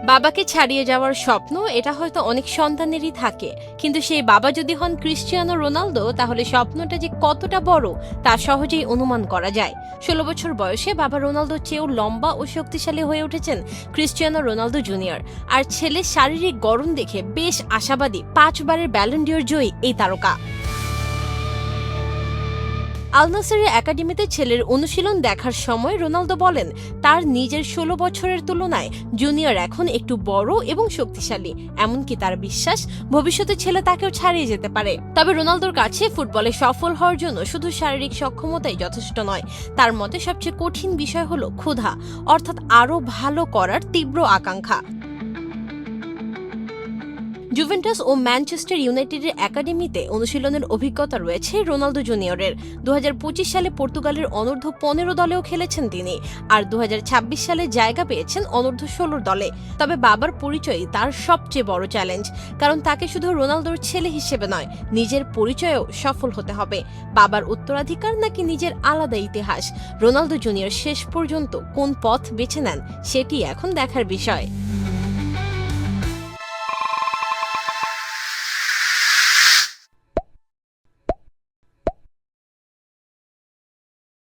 বাবাকে ছাড়িয়ে যাওয়ার স্বপ্ন এটা হয়তো অনেক সন্তানেরই থাকে, কিন্তু সেই বাবা যদি হন ক্রিস্টিয়ানো রোনালদো, তাহলে স্বপ্নটা যে কতটা বড় তা সহজেই অনুমান করা যায়। 16 বছর বয়সে বাবা রোনালদোর চেয়েও লম্বা ও শক্তিশালী হয়ে উঠেছেন ক্রিস্টিয়ানো রোনালদো জুনিয়র। আর ছেলের শারীরিক গড়ন দেখে বেশ আশাবাদী 5 বারের ব্যালন ডিওর জয়ী এই তারকা। আল নাসেরের একাডেমিতে ছেলের অনুশীলন দেখার সময় রোনালদো বলেন, তার নিজের 16 বছরের তুলনায় জুনিয়র এখন একটু বড় এবং শক্তিশালী। এমনকি তার বিশ্বাস ভবিষ্যতে ছেলে তাকেও ছাড়িয়ে যেতে পারে। তবে রোনালদোর কাছে ফুটবলে সফল হওয়ার জন্য শুধু শারীরিক সক্ষমতাই যথেষ্ট নয়। তার মতে সবচেয়ে কঠিন বিষয় হলো ক্ষুধা, অর্থাৎ আরও ভালো করার তীব্র আকাঙ্ক্ষা। জুভেন্টাস ও ম্যানচেস্টার ইউনাইটেডের একাডেমিতে অনুশীলনের অভিজ্ঞতা রয়েছে রোনালদো জুনিয়রের। 2025 সালে পর্তুগালের অনূর্ধ্ব 15 দলেও খেলেছেন তিনি, আর 2026 সালে জায়গা পেয়েছেন অনূর্ধ্ব 16 দলে। তবে বাবার পরিচয়ই তার সবচেয়ে বড় চ্যালেঞ্জ, কারণ তাকে শুধু রোনালদোর ছেলে হিসেবে নয়, নিজের পরিচয়েও সফল হতে হবে। বাবার উত্তরাধিকার নাকি নিজের আলাদা ইতিহাস, রোনালদো জুনিয়র শেষ পর্যন্ত কোন পথ বেছে নেন সেটি এখন দেখার বিষয়।